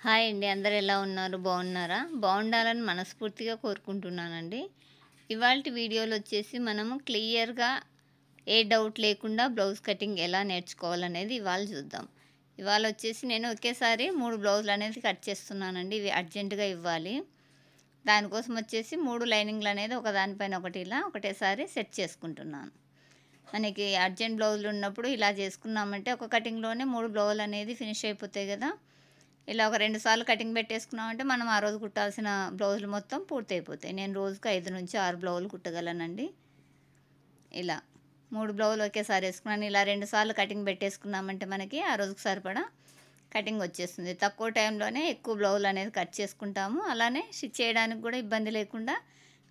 Hi అండి. అందరూ ఎలా ఉన్నారు? బాగున్నారా? బాగుండాలని మనస్ఫూర్తిగా కోరుకుంటున్నానండి. ఇవాల్టి వీడియోలో వచ్చేసి మనము క్లియర్‌గా ఏ డౌట్ లేకుండా బ్లౌజ్ కటింగ్ ఎలా నేర్చుకోవాలనేది ఇవాళ చూద్దాం. ఇవాళ వచ్చేసి నేను ఒకేసారి 3 బ్లౌజులనేది కట్ చేస్తున్నానండి. ఇవి అర్జెంట్‌గా ఇవ్వాలి. దానికోసం వచ్చేసి 3 లైనింగ్‌లనేది ఒకదానిపైన ఒకటి ఇలా ఒకటేసారి సెట్ చేసుకుంటున్నాను. మనకి అర్జెంట్ బ్లౌజులు ఉన్నప్పుడు ఇలా చేసుకున్నామంటే ఒక కటింగ్‌లోనే 3 బ్లౌజులనేది ఫినిష్ అయిపోతాయి గదా! ఇలా ఒక 2 సార్లు కటింగ్ పెట్టేసుకున్నామంటే మనం ఆ రోజు కుట్టాల్సిన బ్లౌజులు మొత్తం పూర్తయిపోతాయి. నేను రోజుకి 5-6 బ్లౌజులు కుట్టగలనండి. ఇలా 3 బ్లౌజులు ఒకేసారి ఏసుకున్నాను. ఇలా 2 సార్లు కటింగ్ పెట్టేసుకున్నామంటే మనకి ఆ రోజుకి సరిపడా కటింగ్ వచ్చేస్తుంది. తక్కువ టైంలోనే ఎక్కువ బ్లౌజులు అనేది కట్ చేసుకుంటాము. అలానే స్టిచ్ చేయడానికి కూడా ఇబ్బంది లేకుండా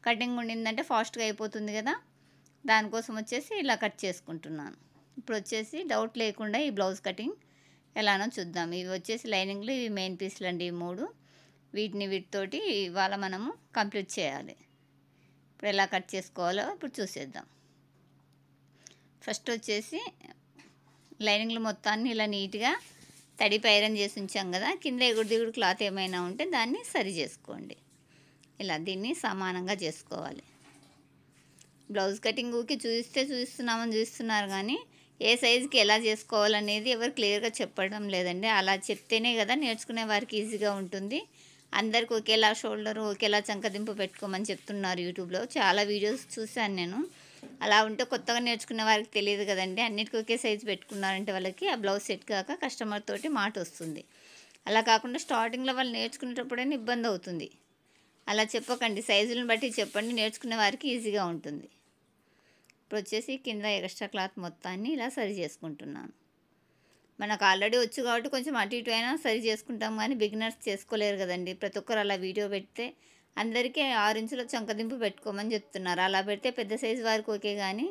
కటింగ్ ఉండిందంటే ఫాస్ట్‌గా అయిపోతుంది కదా! దానికోసం వచ్చేసి ఇలా కట్ చేసుకుంటున్నాను. ఇప్పుడు వచ్చేసి డౌట్ లేకుండా ఈ బ్లౌజ్ కటింగ్ ఎలానో చూద్దాం. ఇవి వచ్చేసి లైనింగ్‌లు, ఇవి మెయిన్ పీస్‌లండి ఈ 3. వీటితోటి ఇవాళ మనము కంప్లీట్ చేయాలి. ఇప్పుడు ఎలా కట్ చేసుకోవాలో ఇప్పుడు చూసేద్దాం. ఫస్ట్ వచ్చేసి లైనింగ్లు మొత్తాన్ని ఇలా నీట్‌గా తడిపి ఐరన్ చేసి ఉంచాం కదా! కింద ఎగుడు దిగుడు క్లాత్ ఏమైనా ఉంటే దాన్ని సరి చేసుకోండి. ఇలా దీన్ని సమానంగా చేసుకోవాలి. బ్లౌజ్ కటింగ్ ఊరికే చూపిస్తున్నామని చూస్తున్నారు కానీ ఏ సైజుకి ఎలా చేసుకోవాలనేది ఎవరు క్లియర్‌గా చెప్పడం లేదండి. అలా చెప్తేనే కదా నేర్చుకునే వారికి ఈజీగా ఉంటుంది. అందరికి ఒకేలా షోల్డరు, ఒకేలా చంకదింపు పెట్టుకోమని చెప్తున్నారు యూట్యూబ్‌లో. చాలా వీడియోస్ చూశాను నేను. అలా ఉంటే కొత్తగా నేర్చుకునే వారికి తెలియదు కదండీ. అన్నిటికి ఒకే సైజు పెట్టుకున్నారంటే వాళ్ళకి ఆ బ్లౌజ్ సెట్ కాక కస్టమర్ తోటి మాట వస్తుంది. అలా కాకుండా స్టార్టింగ్‌లో వాళ్ళు నేర్చుకునేటప్పుడైనా ఇబ్బంది అవుతుంది. అలా చెప్పకండి. సైజులను బట్టి చెప్పండి. నేర్చుకునే వారికి ఈజీగా ఉంటుంది. ఇప్పుడు వచ్చేసి కింద ఎక్స్ట్రా క్లాత్ మొత్తాన్ని ఇలా సరి చేసుకుంటున్నాను. మనకు ఆల్రెడీ వచ్చు కాబట్టి కొంచెం అటు ఇటు అయినా సరి చేసుకుంటాం కానీ బిగినర్స్ చేసుకోలేరు కదండి. ప్రతి ఒక్కరు అలా వీడియో పెడితే అందరికీ 6 ఇంచుల చంకదింపు పెట్టుకోమని చెప్తున్నారు. అలా పెడితే పెద్ద సైజు వారికి ఓకే కానీ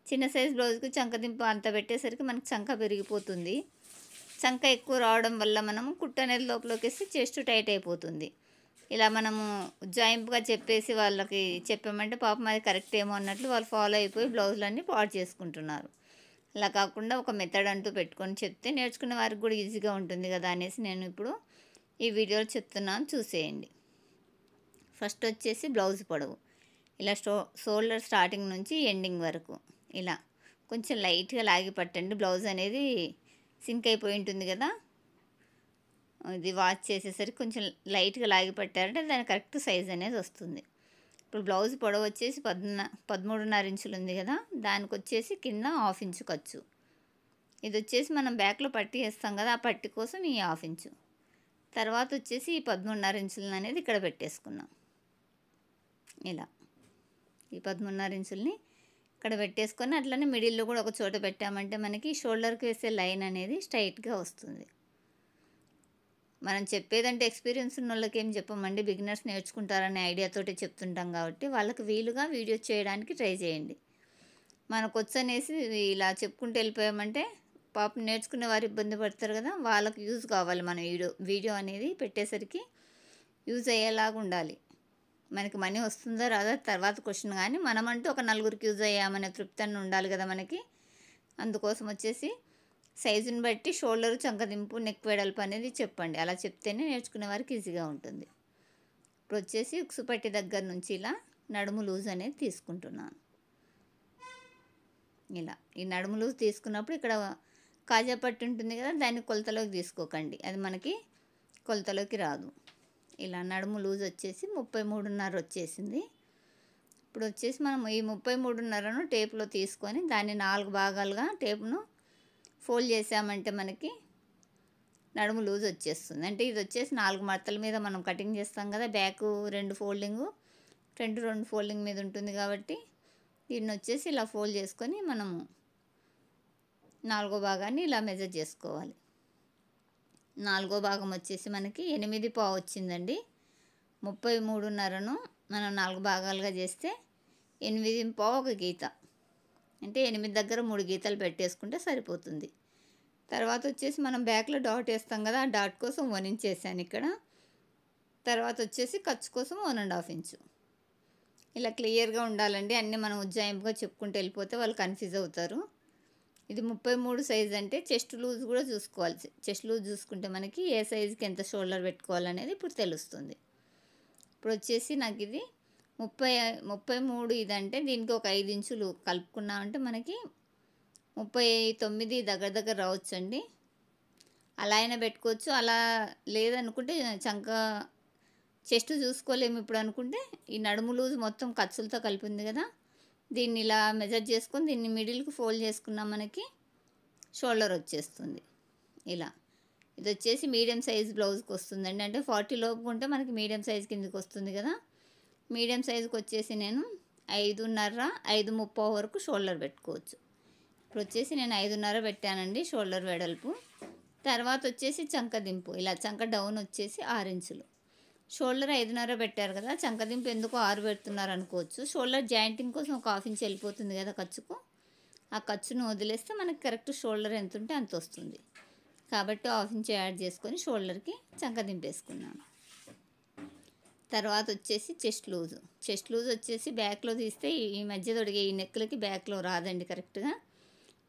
చిన్న సైజు బ్లౌజ్కి చంకదింపు అంత పెట్టేసరికి మనకు చంక పెరిగిపోతుంది. చంక ఎక్కువ రావడం వల్ల మనము కుట్టు అనేది లోపలికేసి చెస్ట్ టైట్ అయిపోతుంది. ఇలా మనము ఉజ్జాయింపుగా చెప్పేసి వాళ్ళకి చెప్పామంటే పాపం అది కరెక్ట్ ఏమో అన్నట్లు వాళ్ళు ఫాలో అయిపోయి బ్లౌజులన్నీ పాడు చేసుకుంటున్నారు. అలా కాకుండా ఒక మెథడ్ అంటూ పెట్టుకొని చెప్తే నేర్చుకునే వారికి కూడా ఈజీగా ఉంటుంది కదా అనేసి నేను ఇప్పుడు ఈ వీడియోలో చెప్తున్నాను, చూసేయండి. ఫస్ట్ వచ్చేసి బ్లౌజ్ పొడవు ఇలా షోల్డర్ స్టార్టింగ్ నుంచి ఎండింగ్ వరకు ఇలా కొంచెం లైట్గా లాగి పట్టండి. బ్లౌజ్ అనేది సింక్ అయిపోయి ఉంటుంది కదా, ఇది వాచ్ చేసేసరికి కొంచెం లైట్గా లాగి పట్టారంటే దాని కరెక్ట్ సైజ్ అనేది వస్తుంది. ఇప్పుడు బ్లౌజ్ పొడవు వచ్చేసి 13.5 ఇంచులు ఉంది కదా, దానికి వచ్చేసి కింద 1/2 ఇంచు ఖర్చు. ఇది వచ్చేసి మనం బ్యాక్లో పట్టి వేస్తాం కదా, ఆ పట్టి కోసం ఈ 1/2 ఇంచు. తర్వాత వచ్చేసి ఈ 13.5 ఇంచులను అనేది ఇక్కడ పెట్టేసుకున్నాం. ఇలా ఈ 13.5 ఇంచుల్ని ఇక్కడ పెట్టేసుకొని అట్లనే మిడిల్లో కూడా ఒక చోట పెట్టామంటే మనకి షోల్డర్కి వేసే లైన్ అనేది స్ట్రైట్గా వస్తుంది. మనం చెప్పేదంటే ఎక్స్పీరియన్స్ ఉన్న వాళ్ళకి ఏం చెప్పమండి. బిగినర్స్ నేర్చుకుంటారనే ఐడియాతోటి చెప్తుంటాం కాబట్టి వాళ్ళకి వీలుగా వీడియో చేయడానికి ట్రై చేయండి. మనకు వచ్చనేసి ఇలా చెప్పుకుంటూ వెళ్ళిపోయామంటే పాపం నేర్చుకునే వారు ఇబ్బంది పడతారు కదా, వాళ్ళకి యూజ్ కావాలి. మన వీడియో అనేది పెట్టేసరికి యూజ్ అయ్యేలాగా ఉండాలి. మనకి మనీ వస్తుందా రాదా తర్వాత క్వశ్చన్, కానీ మనమంటూ ఒక నలుగురికి యూజ్ అయ్యామనే తృప్తి అన్న ఉండాలి కదా మనకి. అందుకోసం వచ్చేసి సైజుని బట్టి షోల్డర్, చంకదింపు, నెక్ వెడల్పు అనేది చెప్పండి. అలా చెప్తేనే నేర్చుకునే వారికి ఈజీగా ఉంటుంది. ఇప్పుడు వచ్చేసి ఉక్సు పట్టి దగ్గర నుంచి ఇలా నడుము లూజ్ అనేది తీసుకుంటున్నాను. ఇలా ఈ నడుము లూజ్ తీసుకున్నప్పుడు ఇక్కడ కాజా పట్టి ఉంటుంది కదా, దాన్ని కొలతలోకి తీసుకోకండి, అది మనకి కొలతలోకి రాదు. ఇలా నడుము లూజ్ వచ్చేసి 33.5 వచ్చేసింది. ఇప్పుడు వచ్చేసి మనం ఈ 33.5ను టేప్లో తీసుకొని దాన్ని 4 భాగాలుగా టేప్ను ఫోల్డ్ చేసామంటే మనకి నడుము లూజ్ వచ్చేస్తుంది. అంటే ఇది వచ్చేసి 4 మడతల మీద మనం కటింగ్ చేస్తాం కదా, బ్యాక్ 2 ఫోల్డింగు, ఫ్రంట్ 2 ఫోల్డింగ్ మీద ఉంటుంది కాబట్టి దీన్ని వచ్చేసి ఇలా ఫోల్డ్ చేసుకొని మనము 4వ భాగాన్ని ఇలా మెజర్ చేసుకోవాలి. 4వ భాగం వచ్చేసి మనకి 8.5 వచ్చిందండి. 33.5ను మనం 4 భాగాలుగా చేస్తే 8.5 ఒక గీత, అంటే 8 దగ్గర 3 గీతలు పెట్టేసుకుంటే సరిపోతుంది. తర్వాత వచ్చేసి మనం బ్యాక్లో డాట్ వేస్తాం కదా, ఆ డాట్ కోసం 1 ఇంచ్ వేసాను ఇక్కడ. తర్వాత వచ్చేసి ఖర్చు కోసం 1.5 ఇంచు. ఇలా క్లియర్గా ఉండాలండి. అన్నీ మనం ఉజ్జాయింపుగా చెప్పుకుంటూ వెళ్ళిపోతే వాళ్ళు కన్ఫ్యూజ్ అవుతారు. ఇది 33 సైజ్ అంటే చెస్ట్ లూజ్ కూడా చూసుకోవాలి. చెస్ట్ లూజ్ చూసుకుంటే మనకి ఏ సైజుకి ఎంత షోల్డర్ పెట్టుకోవాలనేది ఇప్పుడు తెలుస్తుంది. ఇప్పుడు వచ్చేసి నాకు ఇది 33 ఇదంటే దీనికి ఒక 5 ఇంచులు కలుపుకున్నామంటే మనకి 39 దగ్గర దగ్గర రావచ్చండి. అలా అయినా పెట్టుకోవచ్చు. అలా లేదనుకుంటే చెస్ట్ చూసుకోలేము ఇప్పుడు అనుకుంటే ఈ నడుము లూజ్ మొత్తం ఖర్చులతో కలిపి ఉంది కదా, దీన్ని ఇలా మెజర్ చేసుకొని దీన్ని మిడిల్కి ఫోల్డ్ చేసుకున్నాం మనకి షోల్డర్ వచ్చేస్తుంది. ఇలా ఇది వచ్చేసి మీడియం సైజ్ బ్లౌజ్కి వస్తుందండి. అంటే 40 లోపు ఉంటే మనకి మీడియం సైజ్ కిందకి వస్తుంది కదా. మీడియం సైజుకి వచ్చేసి నేను 5:30, 5:30 వరకు షోల్డర్ పెట్టుకోవచ్చు. ఇప్పుడు వచ్చేసి నేను 5:30 పెట్టానండి షోల్డర్ వెడల్పు. తర్వాత వచ్చేసి చంకదింపు, ఇలా చంక డౌన్ వచ్చేసి 6 ఇంచులు. షోల్డర్ 5:30 పెట్టారు కదా, చంకదింపు ఎందుకు 6 పెడుతున్నారు అనుకోవచ్చు. షోల్డర్ జాయింటింగ్ కోసం ఒక 1/2 ఇంచ్ వెళ్ళిపోతుంది కదా ఖర్చుకు. ఆ ఖర్చును వదిలేస్తే మనకి కరెక్ట్ షోల్డర్ ఎంత ఉంటే అంత వస్తుంది. కాబట్టి 1/2 ఇంచ్ యాడ్ చేసుకొని షోల్డర్కి చంకదింపు వేసుకున్నాను. తర్వాత వచ్చేసి చెస్ట్ లూజ్ వచ్చేసి బ్యాక్లో తీస్తే ఈ మధ్య తొడిగే ఈ నెక్లకి బ్యాక్లో రాదండి కరెక్ట్గా.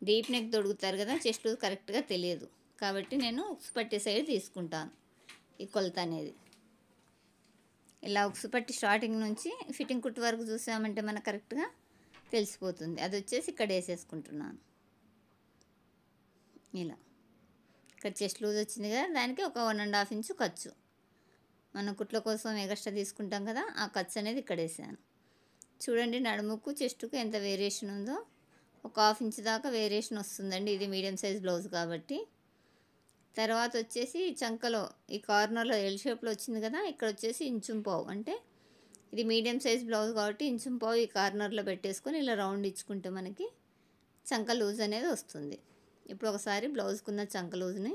డీప్ నెక్ తొడుగుతారు కదా, చెస్ట్ లూజ్ కరెక్ట్గా తెలియదు. కాబట్టి నేను ఉక్స్ పట్టి సైడ్ తీసుకుంటాను ఈ కొలత అనేది. ఇలా ఉక్స్ పట్టి స్టార్టింగ్ నుంచి ఫిట్టింగ్ కుట్టు వరకు చూసామంటే మనకు కరెక్ట్గా తెలిసిపోతుంది. అది వచ్చేసి ఇక్కడ వేసేసుకుంటున్నాను. ఇలా ఇక్కడ చెస్ట్ లూజ్ వచ్చింది కదా, దానికి ఒక 1.5 ఇంచు ఖర్చు మనం కుట్ల కోసం ఎక్స్ట్రా తీసుకుంటాం కదా, ఆ ఖర్చు అనేది ఇక్కడ వేసాను. చూడండి నడుముకు చెస్టుకు ఎంత వేరియేషన్ ఉందో. ఒక 1/2 ఇంచ్ దాకా వేరియేషన్ వస్తుందండి, ఇది మీడియం సైజ్ బ్లౌజ్ కాబట్టి. తర్వాత వచ్చేసి చంకలో ఈ కార్నర్లో ఎల్ షేప్లో వచ్చింది కదా, ఇక్కడ వచ్చేసి 1.5 ఇంచు, అంటే ఇది మీడియం సైజ్ బ్లౌజ్ కాబట్టి 1.5 ఇంచు ఈ కార్నర్లో పెట్టేసుకొని ఇలా రౌండ్ ఇచ్చుకుంటే మనకి చంక లూజ్ అనేది వస్తుంది. ఇప్పుడు ఒకసారి బ్లౌజ్కున్న చంక లూజ్ని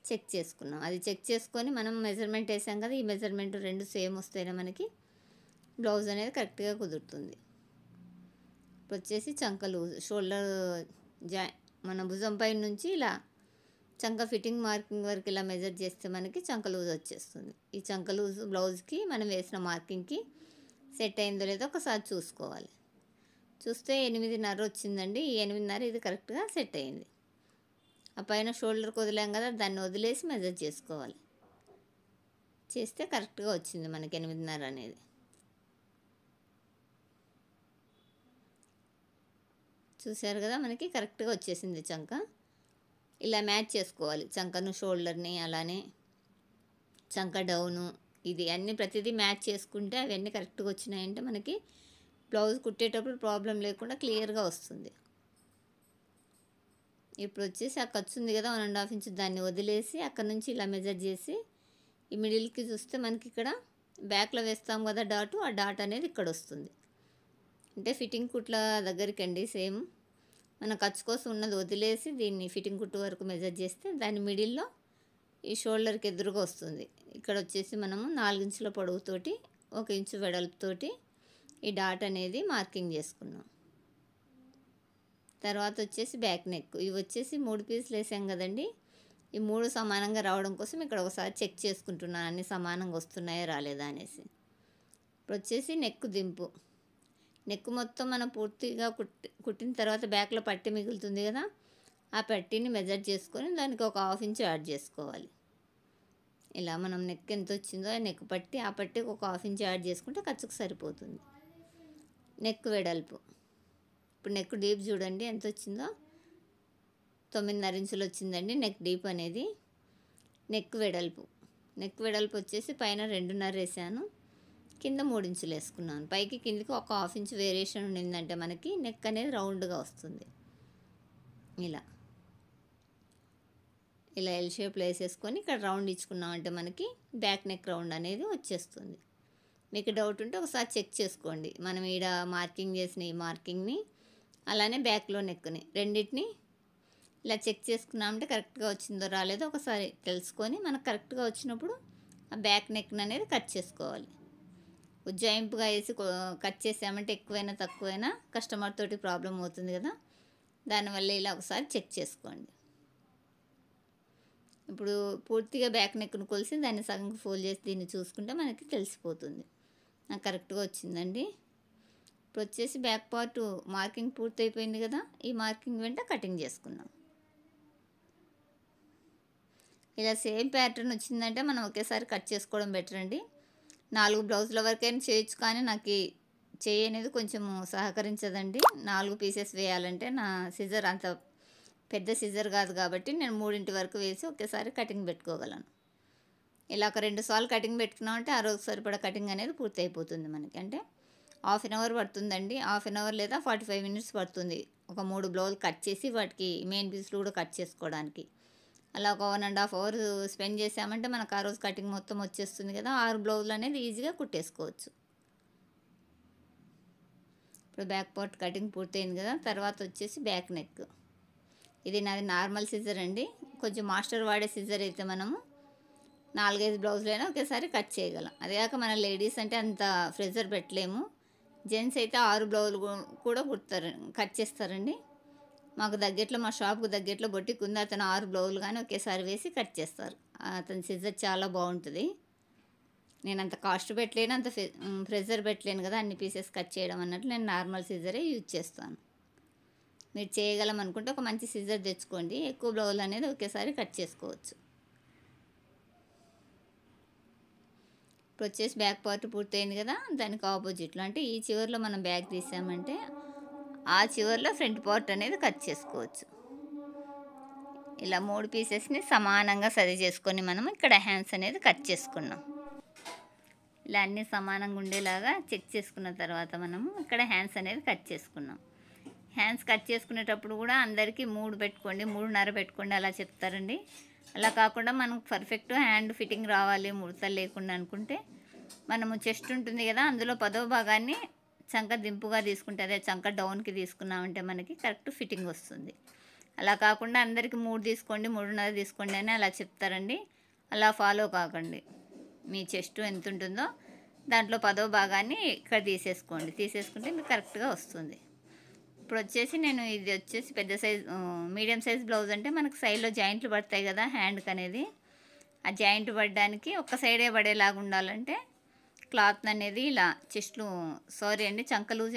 చెక్ చేసుకున్నాం. అది చెక్ చేసుకొని మనం మెజర్మెంట్ వేసాం కదా, ఈ మెజర్మెంట్ రెండు సేమ్ వస్తేనే మనకి బ్లౌజ్ అనేది కరెక్ట్గా కుదురుతుంది. ఇప్పుడు వచ్చేసి చంక లూజ్ షోల్డర్ మన భుజం పైన నుంచి ఇలా చంక ఫిట్టింగ్ మార్కింగ్ వరకు ఇలా మెజర్ చేస్తే మనకి చంక లూజ్ వచ్చేస్తుంది. ఈ చంక లూజ్ బ్లౌజ్కి మనం వేసిన మార్కింగ్కి సెట్ అయిందో లేదో ఒకసారి చూసుకోవాలి. చూస్తే 8:30 వచ్చిందండి. ఈ 8:30 ఇది కరెక్ట్గా సెట్ అయింది. ఆ పైన షోల్డర్కి వదిలాం కదా, దాన్ని వదిలేసి మెజర్ చేసుకోవాలి. చేస్తే కరెక్ట్గా వచ్చింది మనకి 8:30 అనేది. చూశారు కదా, మనకి కరెక్ట్గా వచ్చేసింది చంక. ఇలా మ్యాచ్ చేసుకోవాలి చంకను షోల్డర్ని, అలానే చంక డౌను, ఇది అన్నీ ప్రతిదీ మ్యాచ్ చేసుకుంటే అవన్నీ కరెక్ట్గా వచ్చినాయంటే మనకి బ్లౌజ్ కుట్టేటప్పుడు ప్రాబ్లం లేకుండా క్లియర్గా వస్తుంది. ఇప్పుడు వచ్చేసి ఆ ఖర్చు ఉంది కదా 1.5 ఇంచ్, దాన్ని వదిలేసి అక్కడ నుంచి ఇలా మెజర్ చేసి ఈ మిడిల్కి చూస్తే మనకి ఇక్కడ బ్యాక్లో వేస్తాం కదా డాటు, ఆ డాట్ అనేది ఇక్కడ వస్తుంది. అంటే ఫిట్టింగ్ కుట్ల దగ్గరికి అండి సేమ్. మన ఖర్చు కోసం ఉన్నది వదిలేసి దీన్ని ఫిట్టింగ్ కుట్టు వరకు మెజర్ చేస్తే దాని మిడిల్లో ఈ షోల్డర్కి ఎదురుగా వస్తుంది. ఇక్కడ వచ్చేసి మనము 4 ఇంచుల పొడవుతోటి 1 ఇంచు వెడల్పుతోటి ఈ డాట్ అనేది మార్కింగ్ చేసుకున్నాం. తర్వాత వచ్చేసి బ్యాక్ నెక్, ఇవి వచ్చేసి 3 పీసులు వేసాం కదండి, ఈ 3 సమానంగా రావడం కోసం ఇక్కడ ఒకసారి చెక్ చేసుకుంటున్నాను అన్ని సమానంగా వస్తున్నాయో రాలేదా అనేసి. ఇప్పుడు వచ్చేసి నెక్ దింపు, నెక్ మొత్తం మనం పూర్తిగా కుట్టిన తర్వాత బ్యాక్లో పట్టి మిగులుతుంది కదా, ఆ పట్టీని మెజర్ చేసుకొని దానికి ఒక 1/2 ఇంచ్ యాడ్ చేసుకోవాలి. ఇలా మనం నెక్ ఎంత వచ్చిందో ఆ నెక్ పట్టి, ఆ పట్టికి ఒక 1/2 ఇంచ్ యాడ్ చేసుకుంటే ఖర్చుకు సరిపోతుంది. నెక్ వెడల్పు, ఇప్పుడు నెక్ డీప్ చూడండి ఎంత వచ్చిందో, 9.5 ఇంచులు వచ్చిందండి నెక్ డీప్ అనేది. నెక్ వెడల్పు వచ్చేసి పైన 2.5 వేసాను, కింద 3 ఇంచులు వేసుకున్నాను. పైకి కిందికి ఒక 1/2 ఇంచ్ వేరియేషన్ ఉండిందంటే మనకి నెక్ అనేది రౌండ్గా వస్తుంది. ఇలా ఎల్ షేప్లో వేసేసుకొని ఇక్కడ రౌండ్ ఇచ్చుకున్నామంటే మనకి బ్యాక్ నెక్ రౌండ్ అనేది వచ్చేస్తుంది. మీకు డౌట్ ఉంటే ఒకసారి చెక్ చేసుకోండి. మనం ఈడ మార్కింగ్ చేసిన ఈ మార్కింగ్ని అలానే బ్యాక్లో నెక్ని రెండింటిని ఇలా చెక్ చేసుకున్నామంటే కరెక్ట్గా వచ్చిందో రాలేదో ఒకసారి తెలుసుకొని మనకు కరెక్ట్గా వచ్చినప్పుడు ఆ బ్యాక్ నెక్ అనేది కట్ చేసుకోవాలి. ఉజ్జాయింపుగా వేసి కట్ చేసామంటే ఎక్కువైనా తక్కువైనా కస్టమర్ తోటి ప్రాబ్లం అవుతుంది కదా, దానివల్ల ఇలా ఒకసారి చెక్ చేసుకోండి. ఇప్పుడు పూర్తిగా బ్యాక్ నెక్ను కొలిసి దాన్ని సగంకి ఫోల్డ్ చేసి దీన్ని చూసుకుంటే మనకి తెలిసిపోతుంది నాకు కరెక్ట్గా వచ్చిందండి. ఇప్పుడు వచ్చేసి బ్యాక్ పార్ట్ మార్కింగ్ పూర్తయిపోయింది కదా, ఈ మార్కింగ్ వెంట కటింగ్ చేసుకుందాం. ఇలా సేమ్ ప్యాటర్న్ వచ్చిందంటే మనం ఒకేసారి కట్ చేసుకోవడం బెటర్ అండి. 4 బ్లౌజుల వరకైనా చేయొచ్చు, కానీ నాకు చేయి అనేది కొంచెం సహకరించదండి. 4 పీసెస్ వేయాలంటే నా సిజర్ అంత పెద్ద సిజర్ కాదు కాబట్టి నేను 3 వరకు వేసి ఒకేసారి కటింగ్ పెట్టుకోగలను. ఇలా ఒక 2 సార్లు కటింగ్ పెట్టుకున్నామంటే ఆ రోజు సరిపడా కటింగ్ అనేది పూర్తి అయిపోతుంది మనకి. అంటే హాఫ్ అన్ అవర్ పడుతుందండి, హాఫ్ అన్ అవర్ లేదా 45 మినిట్స్ పడుతుంది ఒక 3 బ్లౌజులు కట్ చేసి వాటికి మెయిన్ పీస్లు కూడా కట్ చేసుకోవడానికి. అలా ఒక 1.5 అవర్ స్పెండ్ చేసామంటే మనకు ఆ రోజు కటింగ్ మొత్తం వచ్చేస్తుంది కదా, 6 బ్లౌజులు అనేది ఈజీగా కుట్టేసుకోవచ్చు. ఇప్పుడు బ్యాక్ పార్ట్ కటింగ్ పూర్తయింది కదా, తర్వాత వచ్చేసి బ్యాక్ నెక్. ఇది నాది నార్మల్ సిజర్ అండి. కొంచెం మాస్టర్ వాడే సిజర్ అయితే మనము 4-5 బ్లౌజులైనా ఒకేసారి కట్ చేయగలం. అదే కాక మన లేడీస్ అంటే అంత ప్రెజర్ పెట్టలేము. జెంట్స్ అయితే 6 బ్లౌజులు కూడా కట్ చేస్తారండి. మాకు దగ్గరలో, మా షాప్కు దగ్గరలో బొటిక్ ఉంది, అతను 6 బ్లౌజులు కానీ ఒకేసారి వేసి కట్ చేస్తారు. అతని సిజర్ చాలా బాగుంటుంది. నేను అంత కాస్ట్ పెట్టలేను, అంత ప్రెజర్ పెట్టలేను కదా అన్ని పీసెస్ కట్ చేయడం అన్నట్లు, నేను నార్మల్ సిజరే యూజ్ చేస్తాను. మీరు చేయగలం అనుకుంటే ఒక మంచి సిజర్ తెచ్చుకోండి, ఎక్కువ బ్లౌజులు అనేది ఒకేసారి కట్ చేసుకోవచ్చు. ఇప్పుడు వచ్చేసి బ్యాక్ పార్ట్ పూర్తయింది కదా, దానికి ఆపోజిట్లో అంటే ఈ చివరిలో మనం బ్యాక్ తీసామంటే ఆ చివరిలో ఫ్రంట్ పార్ట్ అనేది కట్ చేసుకోవచ్చు. ఇలా 3 పీసెస్ని సమానంగా సరి చేసుకొని మనం ఇక్కడ హ్యాండ్స్ అనేది కట్ చేసుకున్నాం. ఇలా అన్నీ సమానంగా ఉండేలాగా చెక్ చేసుకున్న తర్వాత మనము ఇక్కడ హ్యాండ్స్ అనేది కట్ చేసుకున్నాం. హ్యాండ్స్ కట్ చేసుకునేటప్పుడు కూడా అందరికీ 3 పెట్టుకోండి, 3.5 పెట్టుకోండి అలా చెప్తారండి. అలా కాకుండా మనకు పర్ఫెక్ట్ హ్యాండ్ ఫిట్టింగ్ రావాలి ముడతలు లేకుండా అనుకుంటే మనము చెస్ట్ ఉంటుంది కదా, అందులో 10వ భాగాన్ని చంక దింపుగా తీసుకుంటే, అదే చంక డౌన్కి తీసుకున్నామంటే మనకి కరెక్ట్ ఫిట్టింగ్ వస్తుంది. అలా కాకుండా అందరికీ 3 తీసుకోండి, 3.5 తీసుకోండి అని అలా చెప్తారండి. అలా ఫాలో కాకండి. మీ చెస్ట్ ఎంత ఉంటుందో దాంట్లో 10వ భాగాన్ని ఇక్కడ తీసేసుకుంటే మీకు కరెక్ట్గా వస్తుంది. ఇప్పుడు వచ్చేసి నేను ఇది వచ్చేసి పెద్ద సైజ్ మీడియం సైజ్ బ్లౌజ్ అంటే మనకు సైడ్లో జాయింట్లు పడతాయి కదా హ్యాండ్కి అనేది, ఆ జాయింట్ పడడానికి ఒక్క సైడే పడేలాగా ఉండాలంటే క్లాత్ అనేది ఇలా చంక లూజ్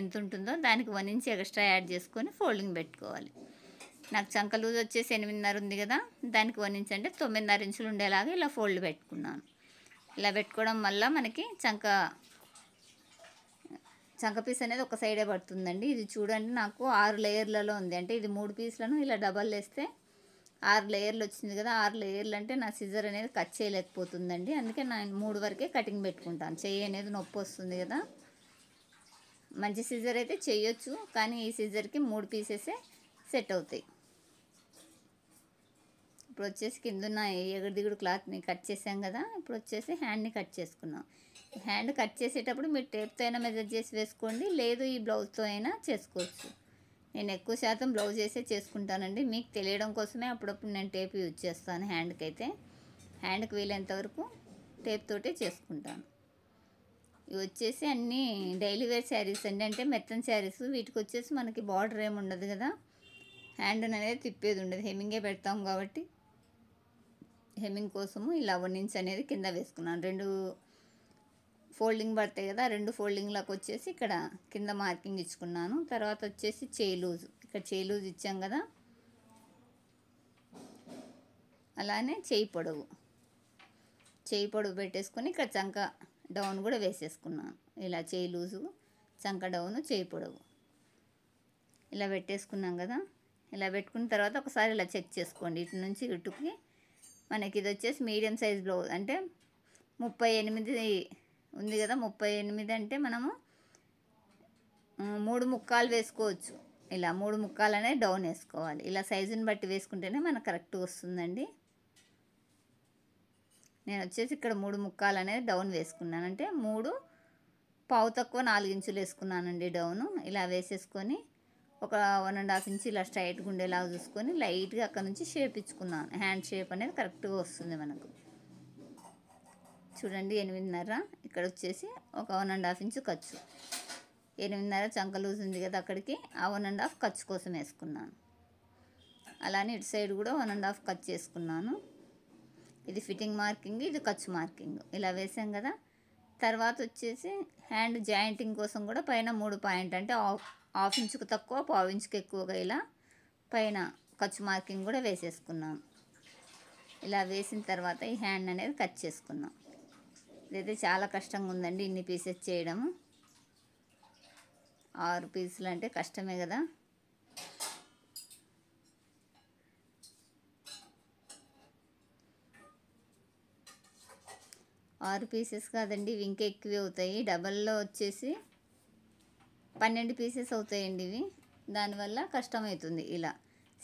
ఎంత ఉంటుందో దానికి 1 ఇంచ్ ఎక్స్ట్రా యాడ్ చేసుకొని ఫోల్డింగ్ పెట్టుకోవాలి. నాకు చంక లూజ్ వచ్చేసి 8.5 ఉంది కదా, దానికి 1 ఇంచ్ అంటే 9.5 ఇంచులు ఉండేలాగా ఇలా ఫోల్డ్ పెట్టుకున్నాను. ఇలా పెట్టుకోవడం వల్ల మనకి చంక పీస్ అనేది ఒక సైడే పడుతుందండి. ఇది చూడండి నాకు 6 లేయర్లలో ఉంది, అంటే ఇది 3 పీస్లను ఇలా డబల్ వేస్తే 6 లేయర్లు వచ్చింది కదా. 6 లేయర్లు అంటే నా సిజర్ అనేది కట్ చేయలేకపోతుందండి, అందుకే నేను 3 వరకే కటింగ్ పెట్టుకుంటాను. చెయ్యి అనేది నొప్పి వస్తుంది కదా. మంచి సిజర్ అయితే చేయొచ్చు, కానీ ఈ సిజర్కి 3 పీసెసే సెట్ అవుతాయి. ఇప్పుడు వచ్చేసి కిందున్న ఎగుడు దిగుడు క్లాత్ని కట్ చేసాం కదా, ఇప్పుడు వచ్చేసి హ్యాండ్ని కట్ చేసుకున్నాం. హ్యాండ్ కట్ చేసేటప్పుడు మీరు టేప్తో అయినా మెజర్ చేసి వేసుకోండి, లేదు ఈ బ్లౌజ్తో అయినా చేసుకోవచ్చు. నేను ఎక్కువ శాతం బ్లౌజ్ వేసే చేసుకుంటానండి, మీకు తెలియడం కోసమే అప్పుడప్పుడు నేను టేప్ యూజ్ చేస్తాను. హ్యాండ్కి వీలైనంత వరకు టేప్ తోటే చేసుకుంటాను. ఇవి వచ్చేసి అన్నీ డైలీ వేర్ శారీస్ అండి, అంటే మెత్తన్ శారీస్. వీటికి వచ్చేసి మనకి బార్డర్ ఏమి ఉండదు కదా, హ్యాండ్ అనేది తిప్పేది ఉండదు, హెమ్మింగే పెడతాం కాబట్టి హెమ్మింగ్ కోసము ఇలా 1 ఇంచ్ అనేది కింద వేసుకున్నాను. 2 ఫోల్డింగ్ పడతాయి కదా, 2 ఫోల్డింగ్లకు వచ్చేసి ఇక్కడ కింద మార్కింగ్ ఇచ్చుకున్నాను. తర్వాత వచ్చేసి చేయి లూజ్, ఇక్కడ చేయి లూజ్ ఇచ్చాం కదా, అలానే చేయి పొడవు పెట్టేసుకొని ఇక్కడ చంక డౌన్ కూడా వేసేసుకున్నాను. ఇలా చేయి లూజు, చంక డౌను, చేయి పొడవు ఇలా పెట్టేసుకున్నాం కదా. ఇలా పెట్టుకున్న తర్వాత ఒకసారి ఇలా చెక్ చేసుకోండి, ఇటు నుంచి ఇటుకి. మనకి ఇది వచ్చేసి మీడియం సైజ్ బ్లౌజ్ అంటే 38 ఉంది కదా, 38 అంటే మనము 3 ముక్కాలు వేసుకోవచ్చు. ఇలా 3 ముక్కాలు అనేది డౌన్ వేసుకోవాలి. ఇలా సైజుని బట్టి వేసుకుంటేనే మనకు కరెక్ట్గా వస్తుందండి. నేను వచ్చేసి ఇక్కడ 3 ముక్కాలు అనేది డౌన్ వేసుకున్నాను, అంటే 3 పావు తక్కువ 4 ఇంచులు వేసుకున్నానండి డౌను. ఇలా వేసేసుకొని ఒక 1.5 ఇంచ్ ఇలా స్ట్రైట్గా ఉండేలాగా చూసుకొని లైట్గా అక్కడ నుంచి షేప్ ఇచ్చుకున్నాను. హ్యాండ్ షేప్ అనేది కరెక్ట్గా వస్తుంది మనకు. చూడండి 8.5, ఇక్కడ వచ్చేసి ఒక 1.5 ఇంచు ఖర్చు. 8.5 చంక లూజ్ ఉంది కదా, అక్కడికి ఆ 1.5 ఖర్చు కోసం వేసుకున్నాను. అలానే ఇటు సైడ్ కూడా 1.5 ఖర్చు చేసుకున్నాను. ఇది ఫిట్టింగ్ మార్కింగ్, ఇది ఖర్చు మార్కింగ్. ఇలా వేసాం కదా, తర్వాత వచ్చేసి హ్యాండ్ జాయింటింగ్ కోసం కూడా పైన 3 పాయింట్ అంటే హాఫ్ ఇంచుకు తక్కువ, పావు ఇంచుకు ఎక్కువగా ఇలా పైన ఖర్చు మార్కింగ్ కూడా వేసేసుకున్నాను. ఇలా వేసిన తర్వాత ఈ హ్యాండ్ అనేది కట్ చేసుకున్నాం. ఇదైతే చాలా కష్టంగా ఉందండి ఇన్ని పీసెస్ చేయడము. 6 పీసులు అంటే కష్టమే కదా. ఆరు పీసెస్ కాదండి, ఇవి ఇంకా ఎక్కువే అవుతాయి. డబల్లో వచ్చేసి 12 పీసెస్ అవుతాయండి ఇవి. దానివల్ల కష్టమవుతుంది. ఇలా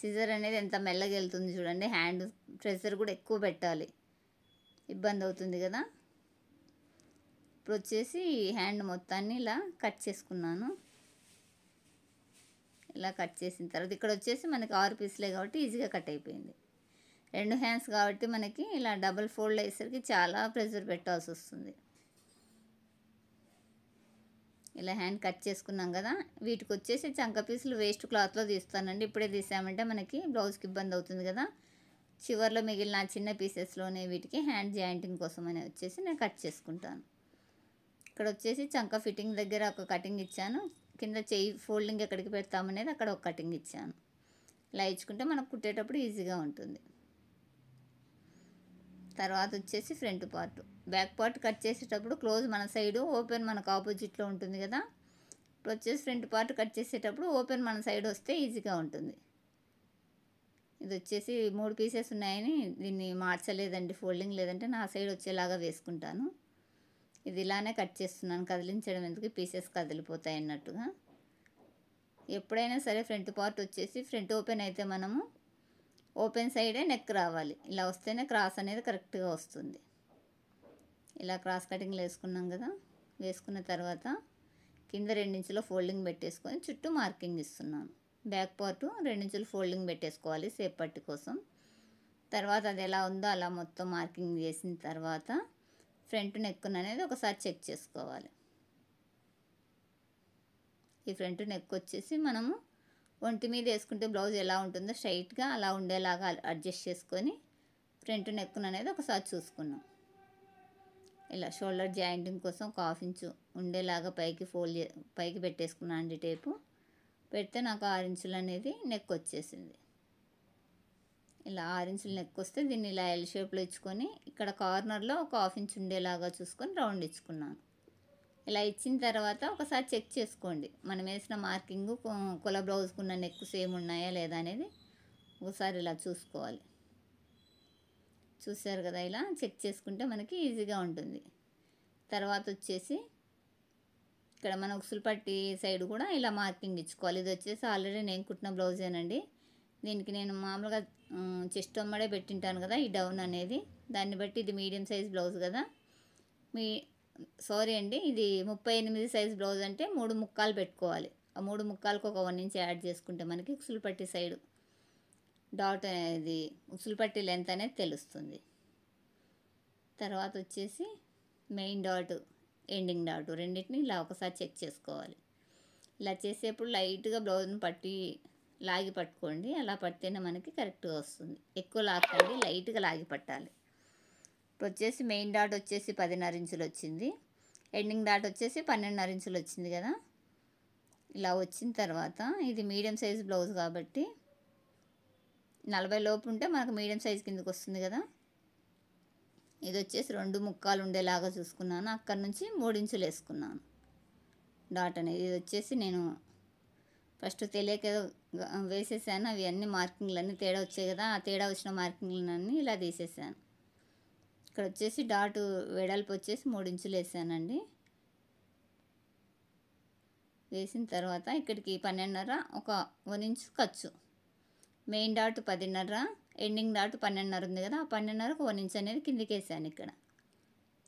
సిజర్ అనేది ఎంత మెల్లగా వెళ్తుంది చూడండి. హ్యాండ్ ప్రెషర్ కూడా ఎక్కువ పెట్టాలి, ఇబ్బంది అవుతుంది కదా. ఇప్పుడు వచ్చేసి హ్యాండ్ మొత్తాన్ని ఇలా కట్ చేసుకున్నాను. ఇలా కట్ చేసిన తర్వాత ఇక్కడ వచ్చేసి మనకి 6 పీసులే కాబట్టి ఈజీగా కట్ అయిపోయింది. 2 హ్యాండ్స్ కాబట్టి మనకి ఇలా డబుల్ ఫోల్డ్ అయ్యేసరికి చాలా ప్రెషర్ పెట్టాల్సి వస్తుంది. ఇలా హ్యాండ్ కట్ చేసుకున్నాం కదా. వీటికి వచ్చేసి చంక పీసులు వేస్ట్ క్లాత్లో తీస్తానండి. ఇప్పుడే తీసామంటే మనకి బ్లౌజ్కి ఇబ్బంది అవుతుంది కదా. చివర్లో మిగిలిన చిన్న పీసెస్లోనే వీటికి హ్యాండ్ జాయింటింగ్ కోసం అని వచ్చేసి నేను కట్ చేసుకుంటాను. ఇక్కడ వచ్చేసి చంక ఫిట్టింగ్ దగ్గర ఒక కటింగ్ ఇచ్చాను. కింద చెయ్యి ఫోల్డింగ్ ఎక్కడికి పెడతామనేది అక్కడ ఒక కటింగ్ ఇచ్చాను. ఇలా ఇచ్చుకుంటే మనకు కుట్టేటప్పుడు ఈజీగా ఉంటుంది. తర్వాత వచ్చేసి front part, back part cut చేసేటప్పుడు క్లోజ్ మన సైడు, ఓపెన్ మనకు ఆపోజిట్లో ఉంటుంది కదా. ఇప్పుడు వచ్చేసి ఫ్రంట్ పార్ట్ కట్ చేసేటప్పుడు ఓపెన్ మన సైడ్ వస్తే ఈజీగా ఉంటుంది. ఇది వచ్చేసి 3 పీసెస్ ఉన్నాయని దీన్ని మార్చలేదండి, ఫోల్డింగ్ లేదంటే నా సైడ్ వచ్చేలాగా వేసుకుంటాను. ఇది ఇలానే కట్ చేస్తున్నాను, కదిలించడం ఎందుకు, పీసెస్ కదిలిపోతాయి అన్నట్టుగా. ఎప్పుడైనా సరే ఫ్రంట్ పార్ట్ వచ్చేసి ఫ్రంట్ ఓపెన్ అయితే మనము ఓపెన్ సైడే నెక్ రావాలి. ఇలా వస్తేనే క్రాస్ అనేది కరెక్ట్గా వస్తుంది. ఇలా క్రాస్ కటింగ్లు వేసుకున్నాం కదా. వేసుకున్న తర్వాత కింద 2 ఇంచుల ఫోల్డింగ్ పెట్టేసుకొని చుట్టూ మార్కింగ్ ఇస్తున్నాను. బ్యాక్ పార్ట్ 2 ఇంచులు ఫోల్డింగ్ పెట్టేసుకోవాలి సేప్ పట్టి కోసం. తర్వాత అది ఎలా ఉందో అలా మొత్తం మార్కింగ్ చేసిన తర్వాత ఫ్రంట్ నెక్ అనేది ఒకసారి చెక్ చేసుకోవాలి. ఈ ఫ్రంట్ నెక్ వచ్చేసి మనము ఒంటి మీద వేసుకుంటే బ్లౌజ్ ఎలా ఉంటుందో స్ట్రైట్గా అలా ఉండేలాగా అడ్జస్ట్ చేసుకొని ఫ్రంట్ నెక్ అనేది ఒకసారి చూసుకున్నాం. ఇలా షోల్డర్ జాయింటింగ్ కోసం ఒక హాఫ్ ఇంచు ఉండేలాగా పైకి పెట్టేసుకున్నాను అండి. టేపు పెడితే నాకు 6 ఇంచులు అనేది నెక్ వచ్చేసింది. ఇలా 6 ఇంచులు నెక్ వస్తే దీన్ని ఇలా ఎల్ షేప్లో ఇచ్చుకొని ఇక్కడ కార్నర్లో ఒక హాఫ్ ఇంచ్ ఉండేలాగా చూసుకొని రౌండ్ ఇచ్చుకున్నాను. ఇలా ఇచ్చిన తర్వాత ఒకసారి చెక్ చేసుకోండి, మనం వేసిన మార్కింగ్ కొల బ్లౌజ్కి ఉన్న నెక్ సేమ్ ఉన్నాయా లేదా అనేది ఒకసారి ఇలా చూసుకోవాలి. చూసారు కదా, ఇలా చెక్ చేసుకుంటే మనకి ఈజీగా ఉంటుంది. తర్వాత వచ్చేసి ఇక్కడ మన ఉక్సులు పట్టి సైడ్ కూడా ఇలా మార్కింగ్ ఇచ్చుకోవాలి. ఇది వచ్చేసి ఆల్రెడీ నేను కుట్టిన బ్లౌజేనండి. దీనికి నేను మామూలుగా చెస్ట్ అమ్మడే పెట్టింటాను కదా ఈ డౌన్ అనేది. దాన్ని బట్టి ఇది మీడియం సైజ్ బ్లౌజ్ కదా. సారీ అండి, ఇది 38 సైజ్ బ్లౌజ్ అంటే 3 ముక్కాలు పెట్టుకోవాలి. ఆ 3 ముక్కాలకు ఒక 1 ఇంచ్ యాడ్ చేసుకుంటే మనకి ఉక్సులు పట్టి సైడ్ డాట్ అనేది ఉక్సులు పట్టి లెంత్ అనేది తెలుస్తుంది. తర్వాత వచ్చేసి మెయిన్ డాట్, ఎండింగ్ డాట్ రెండింటిని ఇలా ఒకసారి చెక్ చేసుకోవాలి. ఇలా చేసేప్పుడు లైట్గా బ్లౌజ్ని లాగి పట్టుకోండి. అలా పడితేనే మనకి కరెక్ట్గా వస్తుంది. ఎక్కువ లాక్కండి, లైట్గా లాగి పట్టాలి. ఇప్పుడు వచ్చేసి మెయిన్ డాట్ వచ్చేసి 10.5 ఇంచులు వచ్చింది. ఎండింగ్ డాట్ వచ్చేసి 12.5 ఇంచులు వచ్చింది కదా. ఇలా వచ్చిన తర్వాత ఇది మీడియం సైజ్ బ్లౌజ్ కాబట్టి 40 లోపు ఉంటే మనకు మీడియం సైజ్ కిందకి వస్తుంది కదా. ఇది వచ్చేసి 2 ముక్కాలు ఉండేలాగా చూసుకున్నాను. అక్కడ నుంచి 3 ఇంచులు వేసుకున్నాను డాట్ అనేది. ఇది వచ్చేసి నేను ఫస్ట్ తెలియక వేసేసాను. అవి అన్ని మార్కింగ్లు అన్నీ తేడా వచ్చాయి కదా. ఆ తేడా వచ్చిన మార్కింగ్లన్నీ ఇలా తీసేసాను. ఇక్కడ వచ్చేసి డాట్ వెడల్పు వచ్చేసి 3 ఇంచులు వేసానండి. వేసిన తర్వాత ఇక్కడికి 12.5 ఒక 1 ఇంచు ఖర్చు. మెయిన్ డాట్ 10.5, ఎండింగ్ డాట్ 12.5 ఉంది కదా. ఆ 12.5కు 1 ఇంచ్ అనేది కిందికి వేసాను.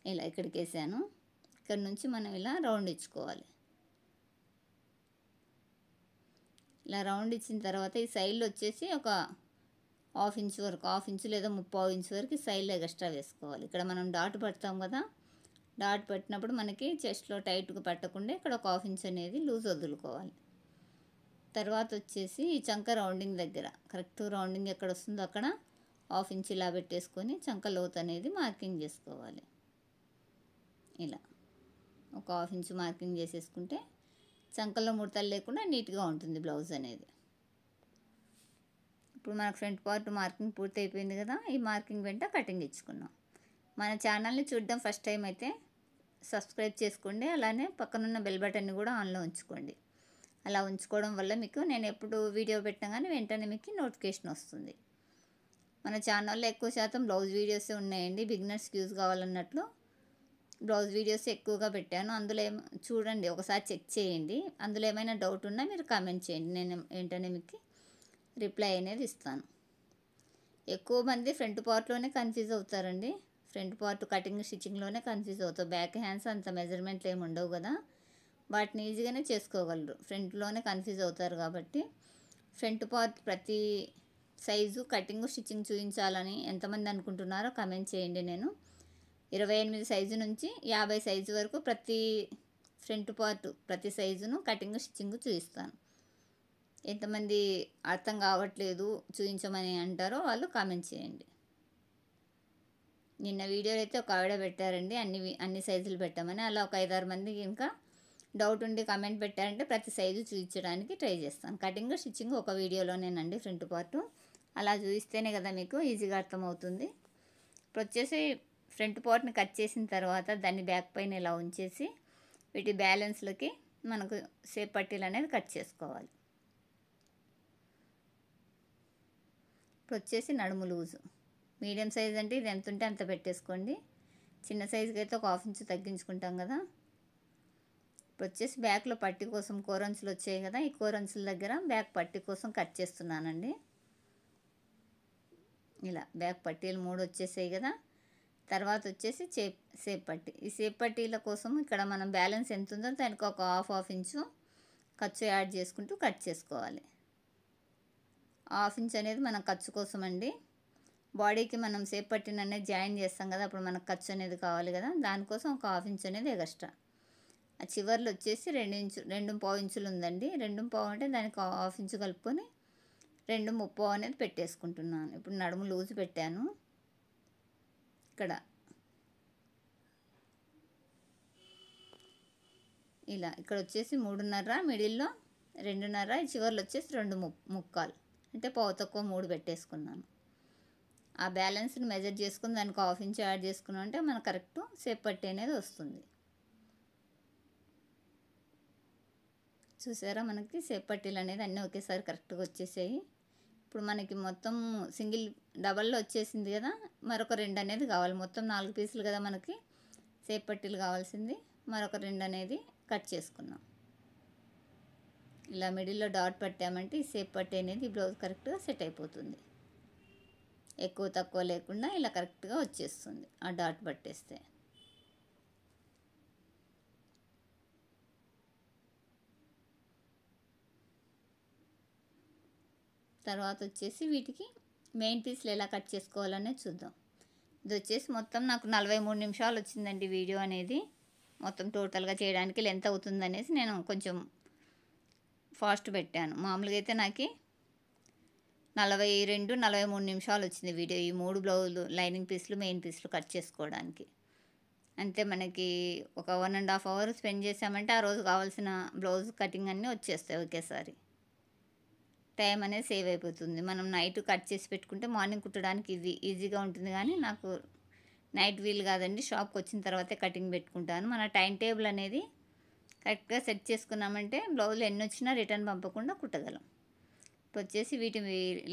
ఇలా ఇక్కడికి వేసాను. ఇక్కడ నుంచి మనం ఇలా రౌండ్ ఇచ్చుకోవాలి. ఇలా రౌండ్ ఇచ్చిన తర్వాత ఈ సైడ్లో వచ్చేసి ఒక హాఫ్ ఇంచ్ వరకు, హాఫ్ ఇంచు లేదా 3/4 ఇంచు వరకు సైడ్లో ఎక్స్ట్రా వేసుకోవాలి. ఇక్కడ మనం డాట్ పడతాం కదా. డాట్ పెట్టినప్పుడు మనకి చెస్ట్లో టైట్గా పట్టకుండా ఇక్కడ ఒక హాఫ్ ఇంచ్ అనేది లూజ్ వదులుకోవాలి. తర్వాత వచ్చేసి ఈ చంక రౌండింగ్ దగ్గర కరెక్ట్ రౌండింగ్ ఎక్కడ వస్తుందో అక్కడ హాఫ్ ఇంచ్ ఇలా పెట్టేసుకొని చంక లోతు అనేది మార్కింగ్ చేసుకోవాలి. ఇలా ఒక 1/2 ఇంచు మార్కింగ్ చేసేసుకుంటే చంకల్లో ముడతలు లేకుండా నీట్గా ఉంటుంది బ్లౌజ్ అనేది. ఇప్పుడు మనకు ఫ్రంట్ పార్ట్ మార్కింగ్ పూర్తి అయిపోయింది కదా. ఈ మార్కింగ్ వెంట కటింగ్ ఇచ్చుకున్నాం. మన ఛానల్ని చూడడం ఫస్ట్ టైం అయితే సబ్స్క్రైబ్ చేసుకోండి. అలానే పక్కనున్న బెల్ బటన్ని కూడా ఆన్లో ఉంచుకోండి. అలా ఉంచుకోవడం వల్ల మీకు నేను ఎప్పుడు వీడియో పెట్టినా కానీ వెంటనే మీకు నోటిఫికేషన్ వస్తుంది. మన ఛానల్లో ఎక్కువ శాతం బ్లౌజ్ వీడియోసే ఉన్నాయండి. బిగినర్స్కి యూజ్ కావాలన్నట్లు బ్లౌజ్ వీడియోస్ ఎక్కువగా పెట్టాను. అందులో చూడండి, ఒకసారి చెక్ చేయండి. అందులో ఏమైనా డౌట్ ఉన్నా మీరు కామెంట్ చేయండి, నేను వెంటనే మీకు రిప్లై అనేది ఇస్తాను. ఎక్కువ మంది ఫ్రంట్ పార్ట్లోనే కన్ఫ్యూజ్ అవుతారండి. ఫ్రంట్ పార్ట్ కటింగ్ స్టిచ్చింగ్లోనే కన్ఫ్యూజ్ అవుతారు. బ్యాక్ హ్యాండ్స్ అంత మెజర్మెంట్లు ఏమి ఉండవు కదా, వాటిని ఈజీగానే చేసుకోగలరు. ఫ్రంట్లోనే కన్ఫ్యూజ్ అవుతారు కాబట్టి ఫ్రంట్ పార్ట్ ప్రతి సైజు కటింగ్ స్టిచ్చింగ్ చూపించాలని ఎంతమంది అనుకుంటున్నారో కమెంట్ చేయండి. నేను 28 సైజు నుంచి 50 సైజు వరకు ప్రతి ఫ్రంట్ పార్ట్ ప్రతి సైజును కటింగ్ స్టిచ్చింగ్ చూపిస్తాను. ఎంతమంది అర్థం కావట్లేదు చూపించమని అంటారో వాళ్ళు కామెంట్ చేయండి. నిన్న వీడియోలో అయితే ఒక ఆవిడ పెట్టారండి, అన్ని సైజులు పెట్టామని. అలా ఒక 5-6 మంది ఇంకా డౌట్ ఉండి కామెంట్ పెట్టారంటే ప్రతి సైజు చూపించడానికి ట్రై చేస్తాను. కటింగ్ స్టిచ్చింగ్ ఒక వీడియోలోనేనండి ఫ్రంట్ పార్ట్. అలా చూపిస్తేనే కదా మీకు ఈజీగా అర్థమవుతుంది. ఇప్పుడు వచ్చేసి ఫ్రంట్ పార్ట్ని కట్ చేసిన తర్వాత దాన్ని బ్యాక్ పైన ఇలా ఉంచేసి వీటి బ్యాలెన్స్లకి మనకు షేప్ పట్టీలు అనేది కట్ చేసుకోవాలి. ఇప్పుడు వచ్చేసి నడుము లూజు మీడియం సైజ్ అంటే ఇది ఎంత ఉంటే అంత పెట్టేసుకోండి. చిన్న సైజుకి అయితే ఒక 1/2 ఇంచు తగ్గించుకుంటాం కదా. ఇప్పుడు వచ్చేసి బ్యాక్లో పట్టీ కోసం కోరంచులు వచ్చాయి కదా, ఈ కోరంచుల దగ్గర బ్యాక్ పట్టీ కోసం కట్ చేస్తున్నానండి. ఇలా బ్యాక్ పట్టీలు 3 వచ్చేసాయి కదా. తర్వాత వచ్చేసి షేప్ పట్టీ. ఈ షేప్ పట్టీల కోసం ఇక్కడ మనం బ్యాలెన్స్ ఎంత ఉందో దానికి ఒక హాఫ్ ఇంచు ఖర్చు యాడ్ చేసుకుంటూ కట్ చేసుకోవాలి. 1/2 ఇంచ్ అనేది మనం ఖర్చు కోసం అండి. బాడీకి మనం షేప్ పట్టీని అనేది జాయిన్ చేస్తాం కదా, అప్పుడు మనకు ఖర్చు అనేది కావాలి కదా, దానికోసం ఒక 1/2 ఇంచ్ అనేది ఎక్స్ట్రా. ఆ చివర్లు వచ్చేసి 2.5 ఇంచులు ఉందండి. 2.5 అంటే దానికి 1/2 ఇంచు కలుపుకొని 2.30 అనేది పెట్టేసుకుంటున్నాను. ఇప్పుడు నడుము లూజు పెట్టాను. ఇక్కడ ఇలా ఇక్కడ వచ్చేసి 3.5, మిడిల్లో 2.5, ఈ చివర్లు వచ్చేసి 2.75 అంటే పావు తక్కువ 3 పెట్టేసుకున్నాను. ఆ బ్యాలెన్స్ని మెజర్ చేసుకుని దానికి 1/2 ఇంచ్ యాడ్ చేసుకున్నాం అంటే మనకు కరెక్ట్ షేప్ పట్టీ అనేది వస్తుంది. చూసారా, మనకి షేప్ పట్టీలు అనేది అన్నీ ఒకేసారి కరెక్ట్గా వచ్చేసాయి. ఇప్పుడు మనకి మొత్తం డబల్లో వచ్చేసింది కదా, మరొక 2 అనేది కావాలి. మొత్తం 4 పీసులు కదా మనకి షేప్ పట్టీలు కావాల్సింది, మరొక 2 అనేది కట్ చేసుకున్నాం. ఇలా మిడిల్లో డాట్ పట్టామంటే ఈ షేప్ పట్టీ అనేది బ్లౌజ్ కరెక్ట్గా సెట్ అయిపోతుంది. ఎక్కువ తక్కువ లేకుండా ఇలా కరెక్ట్గా వచ్చేస్తుంది ఆ డాట్ పట్టేస్తే. తర్వాత వచ్చేసి వీటికి మెయిన్ పీస్లు ఎలా కట్ చేసుకోవాలనేది చూద్దాం. ఇది వచ్చేసి మొత్తం నాకు 43 నిమిషాలు వచ్చిందండి వీడియో అనేది. మొత్తం టోటల్గా చేయడానికి లెంత్ అవుతుందనేసి నేను కొంచెం ఫాస్ట్ పెట్టాను. మామూలుగా అయితే నాకు 42-43 నిమిషాలు వచ్చింది వీడియో, ఈ 3 బ్లౌజులు లైనింగ్ పీసులు మెయిన్ పీసులు కట్ చేసుకోవడానికి. అంతే మనకి ఒక 1.5 అవర్ స్పెండ్ చేసామంటే ఆ రోజు కావాల్సిన బ్లౌజ్ కటింగ్ అన్నీ వచ్చేస్తాయి ఒకేసారి. టైం అనేది సేవ్ అయిపోతుంది. మనం నైట్ కట్ చేసి పెట్టుకుంటే మార్నింగ్ కుట్టడానికి ఈజీగా ఉంటుంది. కానీ నాకు నైట్ వీలు కాదండి, షాప్కి వచ్చిన తర్వాతే కటింగ్ పెట్టుకుంటాను. మన టైం టేబుల్ అనేది కరెక్ట్గా సెట్ చేసుకున్నామంటే బ్లౌజులు ఎన్ని వచ్చినా రిటర్న్ పంపకుండా కుట్టగలం. ఇప్పుడు వచ్చేసి వీటి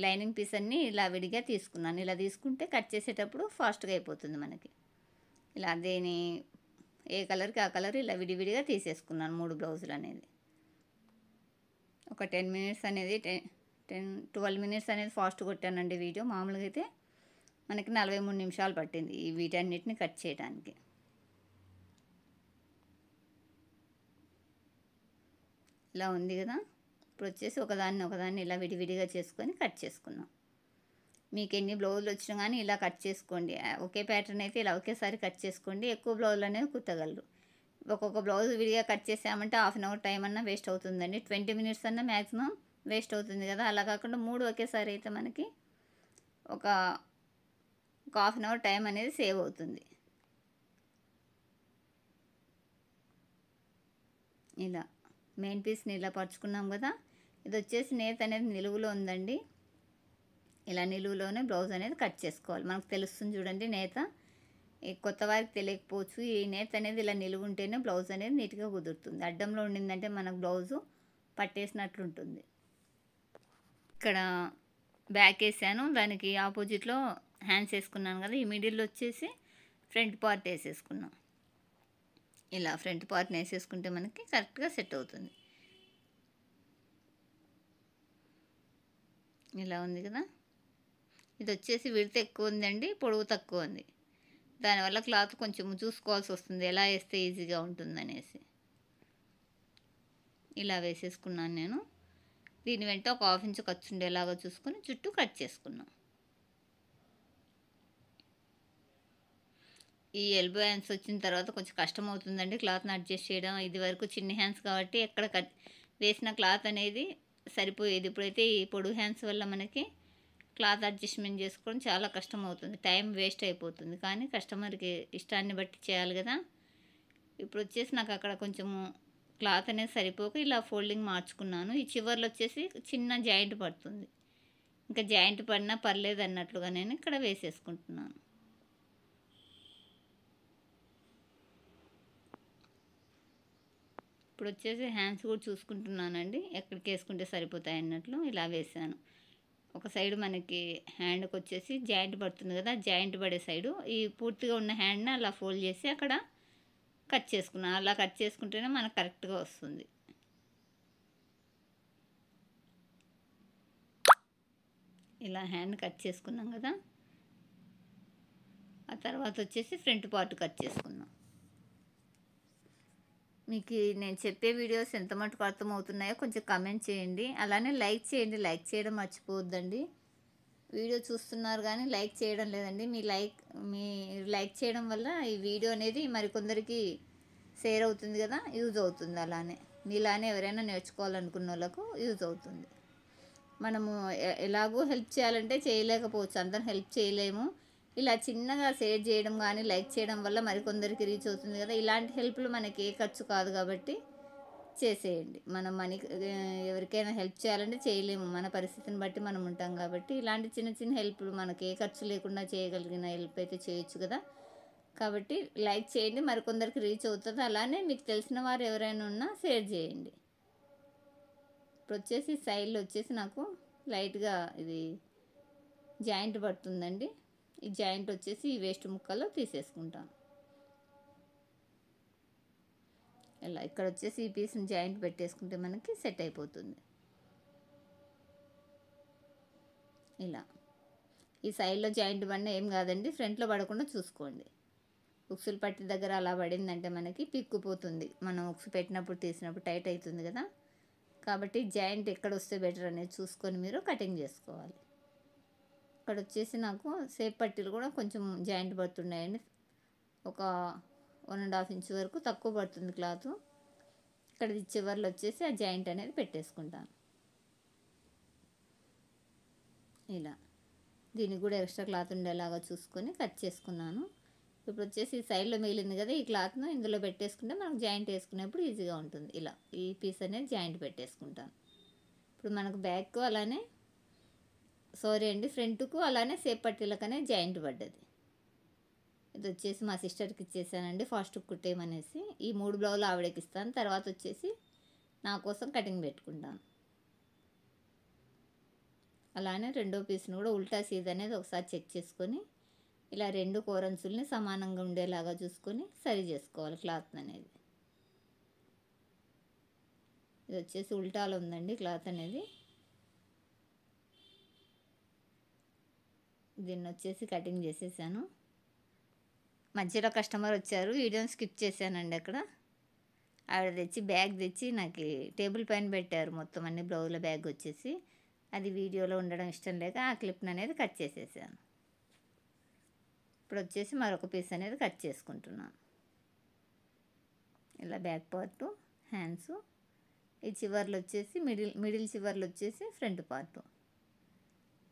లైనింగ్ పీస్ అన్నీ ఇలా విడిగా తీసుకున్నాను. ఇలా తీసుకుంటే కట్ చేసేటప్పుడు ఫాస్ట్గా అయిపోతుంది మనకి. ఇలా దేని ఏ కలర్కి ఆ కలర్ ఇలా విడివిడిగా తీసేసుకున్నాను 3 బ్లౌజులు అనేది. ఒక 10 మినిట్స్ అనేది 12 మినిట్స్ అనేది ఫాస్ట్ కొట్టానండి వీడియో. మామూలుగా అయితే మనకి 43 నిమిషాలు పట్టింది ఈ వీటన్నిటిని కట్ చేయడానికి. ఇలా ఉంది కదా. ఇప్పుడు వచ్చేసి ఒకదాన్ని ఇలా విడివిడిగా చేసుకొని కట్ చేసుకున్నాం. మీకు ఎన్ని బ్లౌజులు వచ్చినా కానీ ఇలా కట్ చేసుకోండి. ఒకే ప్యాటర్న్ అయితే ఇలా ఒకేసారి కట్ చేసుకోండి. ఎక్కువ బ్లౌజులు అనేవి కుట్టగలరు. ఒక్కొక్క బ్లౌజ్ విడిగా కట్ చేసామంటే 1/2 అవర్ టైం అన్నా వేస్ట్ అవుతుందండి. 20 మినిట్స్ అన్నా మ్యాక్సిమం వేస్ట్ అవుతుంది కదా. అలా కాకుండా 3 ఒకేసారి అయితే మనకి ఒక 1/2 అవర్ టైం అనేది సేవ్ అవుతుంది. ఇలా మెయిన్ పీస్ని ఇలా పరుచుకున్నాం కదా. ఇది వచ్చేసి నేత అనేది నిలువులో ఉందండి. ఇలా నిలువులోనే బ్లౌజ్ అనేది కట్ చేసుకోవాలి. మనకు తెలుస్తుంది చూడండి నేత. ఈ కొత్త వారికి తెలియకపోవచ్చు, ఈ నేత అనేది ఇలా నిలువు ఉంటేనే బ్లౌజ్ అనేది నీట్గా కుదురుతుంది. అడ్డంలో ఉండిందంటే మనకు బ్లౌజు పట్టేసినట్లుంటుంది. ఇక్కడ బ్యాక్ వేసాను, దానికి ఆపోజిట్లో హ్యాండ్స్ వేసుకున్నాను కదా. ఈ మిడిల్లో వచ్చేసి ఫ్రంట్ పార్ట్ వేసేసుకున్నాం. ఇలా ఫ్రంట్ పార్ట్ని వేసేసుకుంటే మనకి కరెక్ట్గా సెట్ అవుతుంది. ఇలా ఉంది కదా. ఇది వచ్చేసి విడత ఎక్కువ ఉందండి, పొడవు తక్కువ ఉంది. దానివల్ల క్లాత్ కొంచెం చూసుకోవాల్సి వస్తుంది, ఎలా వేస్తే ఈజీగా ఉంటుందనేసి. ఇలా వేసేసుకున్నాను నేను. దీని వెంట ఒక 1/2 ఇంచు ఖర్చు ఉండేలాగా చూసుకొని చుట్టూ కట్ చేసుకున్నాం. ఈ ఎల్బో హ్యాండ్స్ వచ్చిన తర్వాత కొంచెం కష్టం అవుతుందండి క్లాత్ని అడ్జస్ట్ చేయడం. ఇది వరకు చిన్న హ్యాండ్స్ కాబట్టి ఎక్కడ కట్ వేసిన క్లాత్ అనేది సరిపోయేది. ఇప్పుడైతే ఈ పొడుగు హ్యాండ్స్ వల్ల మనకి క్లాత్ అడ్జస్ట్మెంట్ చేసుకోవడం చాలా కష్టం అవుతుంది, టైం వేస్ట్ అయిపోతుంది. కానీ కస్టమర్కి ఇష్టాన్ని బట్టి చేయాలి కదా. ఇప్పుడు వచ్చేసి నాకు అక్కడ కొంచెము క్లాత్ అనేది సరిపోక ఇలా ఫోల్డింగ్ మార్చుకున్నాను. ఈ చివర్లో వచ్చేసి చిన్న జాయింట్ పడుతుంది, ఇంకా జాయింట్ పడినా పర్లేదు అన్నట్లుగా నేను ఇక్కడ వేసేసుకుంటున్నాను. ఇప్పుడు వచ్చేసి హ్యాండ్స్ కూడా చూసుకుంటున్నానండి, ఎక్కడికి వేసుకుంటే సరిపోతాయి అన్నట్లు ఇలా వేసాను. ఒక సైడ్ మనకి హ్యాండ్కి వచ్చేసి జాయింట్ పడుతుంది కదా, జాయింట్ పడే సైడు ఈ పూర్తిగా ఉన్న హ్యాండ్ని అలా ఫోల్డ్ చేసి అక్కడ కట్ చేసుకున్నాను. అలా కట్ చేసుకుంటేనే మనకు కరెక్ట్గా వస్తుంది. ఇలా హ్యాండ్ కట్ చేసుకున్నాం కదా. ఆ తర్వాత వచ్చేసి ఫ్రంట్ పార్ట్ కట్ చేసుకున్నాం. మీకు నేను చెప్పే వీడియోస్ ఎంత మటుకు అర్థమవుతున్నాయో కొంచెం కమెంట్ చేయండి. అలానే లైక్ చేయండి, లైక్ చేయడం మర్చిపోవద్దండి. వీడియో చూస్తున్నారు కానీ లైక్ చేయడం లేదండి. మీ లైక్ చేయడం వల్ల ఈ వీడియో అనేది మరికొందరికి షేర్ అవుతుంది కదా, యూజ్ అవుతుంది. అలానే మీలానే ఎవరైనా నేర్చుకోవాలనుకున్న వాళ్ళకు యూజ్ అవుతుంది. మనము ఎలాగో హెల్ప్ చేయాలంటే చేయలేకపోవచ్చు, అందరం హెల్ప్ చేయలేము. ఇలా చిన్నగా షేర్ చేయడం కానీ లైక్ చేయడం వల్ల మరికొందరికి రీచ్ అవుతుంది కదా. ఇలాంటి హెల్ప్లు మనకి ఏ ఖర్చు కాదు కాబట్టి చేసేయండి. మనం ఎవరికైనా హెల్ప్ చేయాలంటే చేయలేము, మన పరిస్థితిని బట్టి మనం ఉంటాం కాబట్టి ఇలాంటి చిన్న చిన్న హెల్ప్లు మనకి ఏ ఖర్చు లేకుండా చేయగలిగిన హెల్ప్ అయితే చేయొచ్చు కదా. కాబట్టి లైక్ చేయండి, మరికొందరికి రీచ్ అవుతుంది. అలానే మీకు తెలిసిన వారు ఎవరైనా ఉన్నా షేర్ చేయండి. ఇప్పుడు వచ్చేసి సైడ్లో వచ్చేసి నాకు లైట్గా ఇది జాయింట్ పడుతుందండి. ఈ జాయింట్ వచ్చేసి ఈ వేస్ట్ ముక్కలో తీసేసుకుంటాను. ఇలా ఇక్కడ వచ్చేసి ఈ పీస్ని జాయింట్ పెట్టేసుకుంటే మనకి సెట్ అయిపోతుంది. ఇలా ఈ సైడ్లో జాయింట్ పడినా ఏం కాదండి, ఫ్రంట్లో పడకుండా చూసుకోండి. ఉక్సులు పట్టి దగ్గర అలా పడిందంటే మనకి పిక్కుపోతుంది, మనం ఉక్సు పెట్టినప్పుడు తీసినప్పుడు టైట్ అవుతుంది కదా. కాబట్టి జాయింట్ ఎక్కడ వస్తే బెటర్ అనేది చూసుకొని మీరు కటింగ్ చేసుకోవాలి. ఇక్కడ వచ్చేసి నాకు సేప్ పట్టీలు కూడా కొంచెం జాయింట్ పడుతున్నాయండి. ఒక 1.5 ఇంచ్ వరకు తక్కువ పడుతుంది క్లాత్. ఇక్కడ చివర్లో వచ్చేసి ఆ జాయింట్ అనేది పెట్టేసుకుంటాను. ఇలా దీనికి కూడా ఎక్స్ట్రా క్లాత్ ఉండేలాగా చూసుకొని కట్ చేసుకున్నాను. ఇప్పుడు వచ్చేసి ఈ సైడ్లో మిగిలింది కదా, ఈ క్లాత్ను ఇందులో పెట్టేసుకుంటే మనకు జాయింట్ వేసుకునేప్పుడు ఈజీగా ఉంటుంది. ఇలా ఈ పీస్ అనేది జాయింట్ పెట్టేసుకుంటాను. ఇప్పుడు మనకు బ్యాక్ అలానే ఫ్రంట్కు అలానే సేప్ పట్టీలకనే జాయింట్ పడ్డది. ఇది వచ్చేసి మా సిస్టర్కి ఇచ్చేసానండి, ఫాస్ట్ కుట్టేయమనేసి. ఈ 3 బ్లౌజులు ఆవిడకి ఇస్తాను, తర్వాత వచ్చేసి నా కోసం కటింగ్ పెట్టుకుంటాను. అలానే రెండో పీస్ని కూడా ఉల్టా సీజ్ అనేది ఒకసారి చెక్ చేసుకొని ఇలా 2 కోరంచుల్ని సమానంగా ఉండేలాగా చూసుకొని సరి చేసుకోవాలి క్లాత్ అనేది. ఇది వచ్చేసి ఉల్టాలో ఉందండి క్లాత్ అనేది. దీన్ని వచ్చేసి కటింగ్ చేసేసాను. మధ్యలో కస్టమర్ వచ్చారు, వీడియోని స్కిప్ చేశానండి. అక్కడ ఆవిడ తెచ్చి బ్యాగ్ తెచ్చి నాకు టేబుల్ పైన పెట్టారు, మొత్తం అన్ని బ్లౌజుల బ్యాగ్ వచ్చేసి. అది వీడియోలో ఉండడం ఇష్టం లేక ఆ క్లిప్ని అనేది కట్ చేసేసాను. ఇప్పుడు వచ్చేసి మరొక పీస్ అనేది కట్ చేసుకుంటున్నాను. ఇలా బ్యాక్ పార్టు, హ్యాండ్స్, ఈ చివర్లు వచ్చేసి మిడిల్ చివర్లు వచ్చేసి ఫ్రంట్ పార్టు.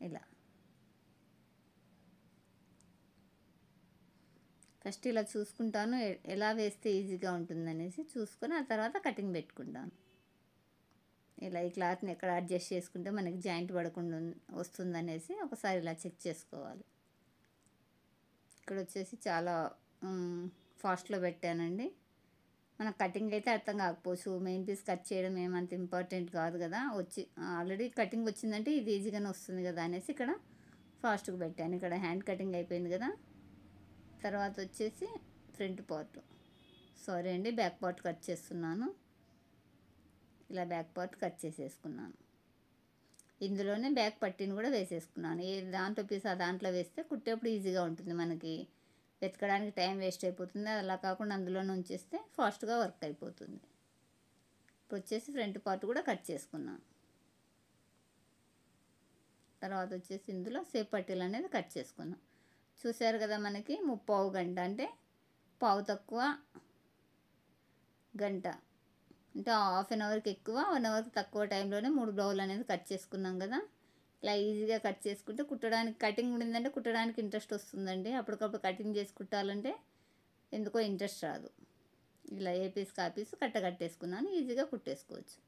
ఇలా ఫస్ట్ ఇలా చూసుకుంటాను ఎలా వేస్తే ఈజీగా ఉంటుందనేసి చూసుకొని ఆ తర్వాత కటింగ్ పెట్టుకుంటాను. ఇలా ఈ క్లాత్ని ఎక్కడ అడ్జస్ట్ చేసుకుంటే మనకి జాయింట్ పడకుండా వస్తుందనేసి ఒకసారి ఇలా చెక్ చేసుకోవాలి. ఇక్కడ వచ్చేసి చాలా ఫాస్ట్లో పెట్టానండి. మన కటింగ్ అయితే అర్థం కాకపోవచ్చు, మెయిన్ పీస్ కట్ చేయడం ఏమంత ఇంపార్టెంట్ కాదు కదా, ఆల్రెడీ కటింగ్ వచ్చిందంటే ఇది ఈజీగానే వస్తుంది కదా అనేసి ఇక్కడ ఫాస్ట్గా పెట్టాను. ఇక్కడ హ్యాండ్ కటింగ్ అయిపోయింది కదా. తర్వాత వచ్చేసి ఫ్రంట్ పార్ట్ సారీ అండి బ్యాక్ పార్ట్ కట్ చేస్తున్నాను. ఇలా బ్యాక్ పార్ట్ కట్ చేసేసుకున్నాను. ఇందులోనే బ్యాక్ పట్టీని కూడా వేసేసుకున్నాను. ఏ దాంట్లో పీస్ ఆ దాంట్లో వేస్తే కుట్టేప్పుడు ఈజీగా ఉంటుంది, మనకి వెతకడానికి టైం వేస్ట్ అయిపోతుంది. అలా కాకుండా అందులోనే ఉంచేస్తే ఫాస్ట్గా వర్క్ అయిపోతుంది. ఇప్పుడు వచ్చేసి ఫ్రంట్ పార్ట్ కూడా కట్ చేసుకున్నాను. తర్వాత వచ్చేసి ఇందులో సేప్ పట్టీలు అనేది కట్ చేసుకున్నాం. చూశారు కదా, మనకి 3/4 గంట అంటే పావు తక్కువ గంట అంటే హాఫ్ అన్ అవర్కి ఎక్కువ 1 అవర్కి తక్కువ టైంలోనే 3 బ్లౌజులు అనేది కట్ చేసుకున్నాం కదా. ఇలా ఈజీగా కట్ చేసుకుంటే కుట్టడానికి కటింగ్ ఉండిందంటే కుట్టడానికి ఇంట్రెస్ట్ వస్తుందండి. అప్పటికప్పుడు కటింగ్ చేసి కుట్టాలంటే ఎందుకో ఇంట్రెస్ట్ రాదు. ఇలా ఏ పీస్ కా పీస్ కట్టేసుకున్నాను, ఈజీగా కుట్టేసుకోవచ్చు.